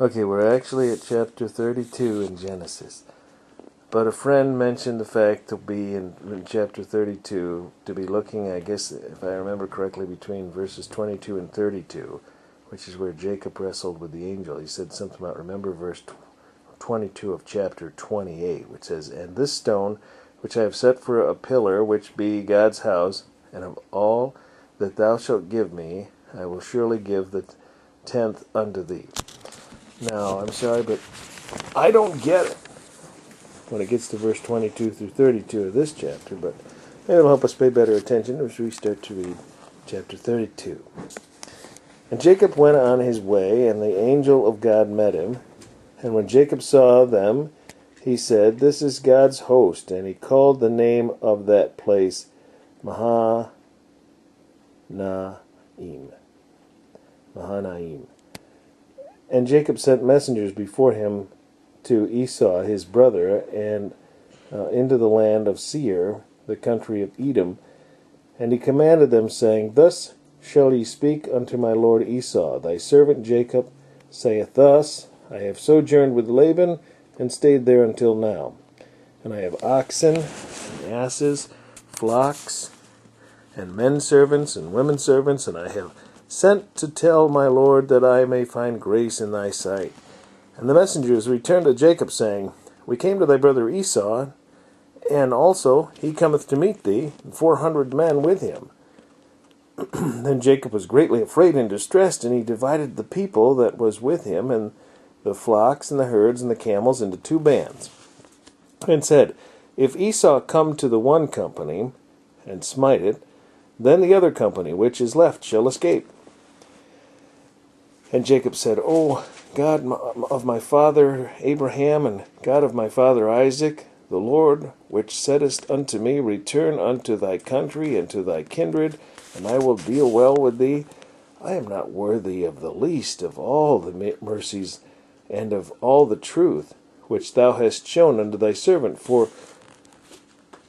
Okay, we're actually at chapter 32 in Genesis. But a friend mentioned the fact to be in chapter 32, to be looking, I guess, if I remember correctly, between verses 22 and 32, which is where Jacob wrestled with the angel. He said something about, remember verse 22 of chapter 28, which says, "And this stone, which I have set for a pillar, which be God's house, and of all that thou shalt give me, I will surely give the tenth unto thee." Now, I'm sorry, but I don't get it when it gets to verse 22 through 32 of this chapter, but maybe it'll help us pay better attention as we start to read chapter 32. "And Jacob went on his way, and the angel of God met him. And when Jacob saw them, he said, This is God's host. And he called the name of that place Mahanaim. Mahanaim. And Jacob sent messengers before him to Esau his brother, and into the land of Seir, the country of Edom. And he commanded them, saying, Thus shall ye speak unto my lord Esau, Thy servant Jacob saith thus, I have sojourned with Laban, and stayed there until now. And I have oxen, and asses, flocks, and menservants, and womenservants, and I have sent to tell my lord that I may find grace in thy sight. And the messengers returned to Jacob, saying, We came to thy brother Esau, and also he cometh to meet thee, and 400 men with him. Then Jacob was greatly afraid and distressed, and he divided the people that was with him, and the flocks, and the herds, and the camels, into 2 bands, and said, If Esau come to the one company, and smite it, then the other company which is left shall escape. And Jacob said, O God of my father Abraham, and God of my father Isaac, the Lord, which saidst unto me, Return unto thy country and to thy kindred, and I will deal well with thee. I am not worthy of the least of all the mercies and of all the truth which thou hast shown unto thy servant. For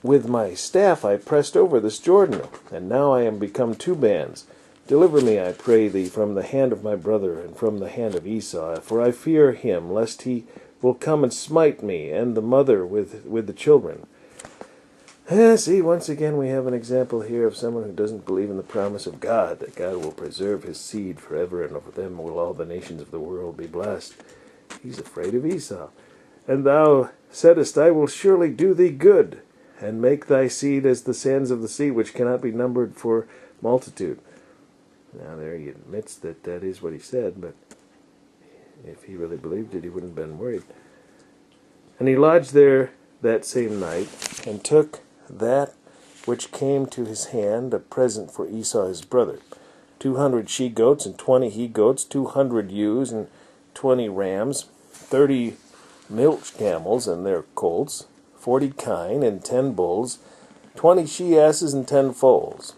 with my staff I pressed over this Jordan, and now I am become 2 bands. Deliver me, I pray thee, from the hand of my brother, and from the hand of Esau, for I fear him, lest he will come and smite me, and the mother with the children. See, once again we have an example here of someone who doesn't believe in the promise of God, that God will preserve his seed forever, and of them will all the nations of the world be blessed. He's afraid of Esau. And thou saidst, I will surely do thee good, and make thy seed as the sands of the sea, which cannot be numbered for multitude. Now there he admits that that is what he said, but if he really believed it, he wouldn't have been worried. And he lodged there that same night, and took that which came to his hand, a present for Esau his brother, 200 she-goats, and 20 he-goats, 200 ewes, and 20 rams, 30 milch camels and their colts, 40 kine, and 10 bulls, 20 she-asses, and 10 foals.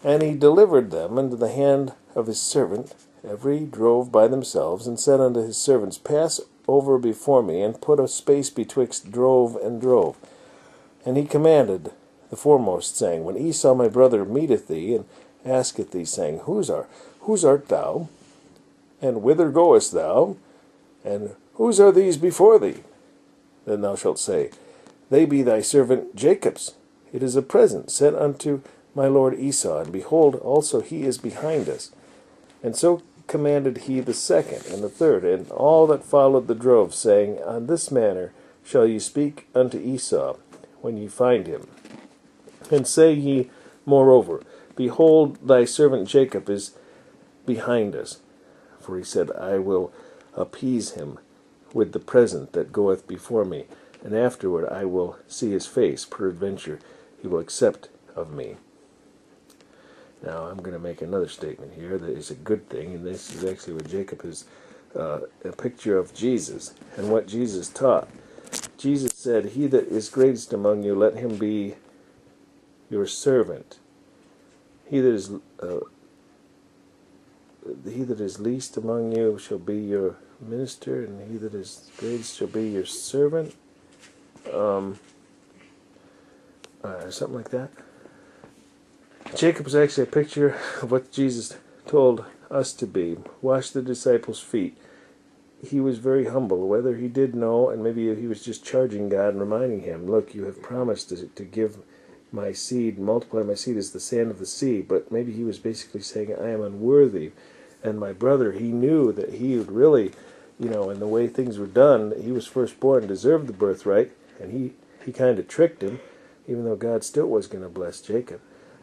And he delivered them into the hand of his servant. Every drove by themselves, and said unto his servants, Pass over before me, and put a space betwixt drove and drove. And he commanded the foremost, saying, When Esau my brother meeteth thee, and asketh thee, saying, Whose art thou? And whither goest thou? And whose are these before thee? Then thou shalt say, They be thy servant Jacob's. It is a present sent unto my lord Esau, and behold, also he is behind us. And so commanded he the second, and the third, and all that followed the drove, saying, On this manner shall ye speak unto Esau, when ye find him. And say ye, moreover, Behold, thy servant Jacob is behind us. For he said, I will appease him with the present that goeth before me, and afterward I will see his face, peradventure he will accept of me. Now, I'm going to make another statement here that is a good thing, and this is actually what Jacob is a picture of Jesus and what Jesus taught. Jesus said, He that is greatest among you, let him be your servant. He that is least among you shall be your minister, and he that is greatest shall be your servant. Something like that. Jacob is actually a picture of what Jesus told us to be. Wash the disciples' feet. he was very humble, whether he did know, and maybe he was just charging God and reminding him, look, you have promised to give my seed, multiply my seed as the sand of the sea. But maybe he was basically saying, I am unworthy. And my brother, he knew that he would really, in the way things were done, that he was firstborn, deserved the birthright, and he kind of tricked him, even though God still was going to bless Jacob.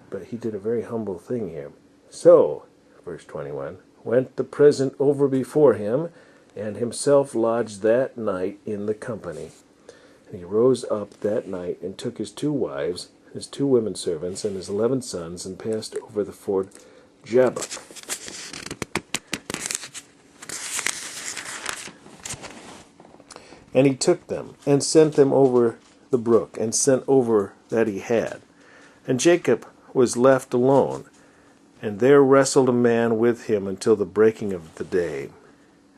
But he did a very humble thing here. So, verse 21, went the present over before him, and himself lodged that night in the company. And he rose up that night, and took his 2 wives, his 2 women servants, and his 11 sons, and passed over the ford Jabbok. And he took them, and sent them over the brook, and sent over that he had. And Jacob was left alone, and there wrestled a man with him until the breaking of the day.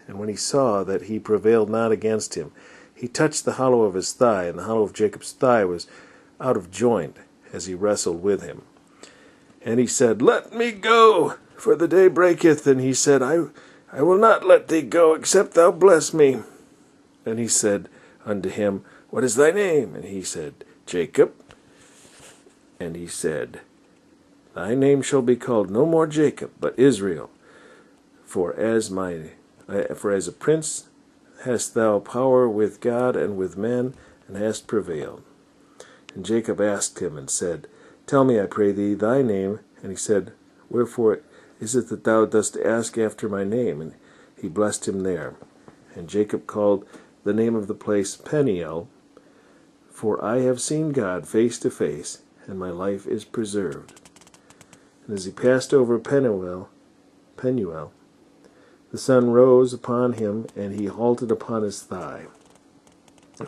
And when he saw that he prevailed not against him, he touched the hollow of his thigh, and the hollow of Jacob's thigh was out of joint as he wrestled with him. And he said, Let me go, for the day breaketh. And he said, I will not let thee go, except thou bless me. And he said unto him, What is thy name? And he said, Jacob. And he said, Thy name shall be called no more Jacob, but Israel. For as a prince hast thou power with God and with men, and hast prevailed. And Jacob asked him, and said, Tell me, I pray thee, thy name. And he said, Wherefore is it that thou dost ask after my name? And he blessed him there. And Jacob called the name of the place Peniel, for I have seen God face to face, and my life is preserved. And as he passed over Penuel, the sun rose upon him, and he halted upon his thigh.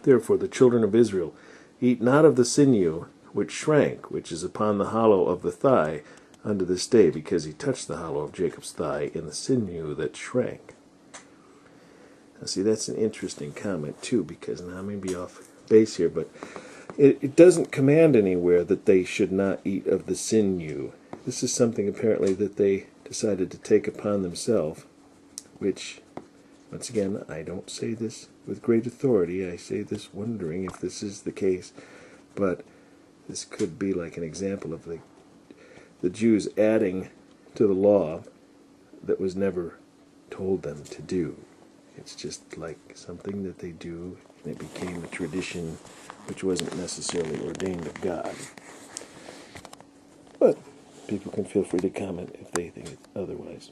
Therefore the children of Israel eat not of the sinew which shrank, which is upon the hollow of the thigh, unto this day, because he touched the hollow of Jacob's thigh in the sinew that shrank. Now see, that's an interesting comment too, because now I may be off base here, but it doesn't command anywhere that they should not eat of the sinew. This is something apparently that they decided to take upon themselves, which, once again, I don't say this with great authority. I say this wondering if this is the case, but this could be like an example of the Jews adding to the law that was never told them to do. It's just like something that they do, and it became a tradition which wasn't necessarily ordained of God. But people can feel free to comment if they think otherwise.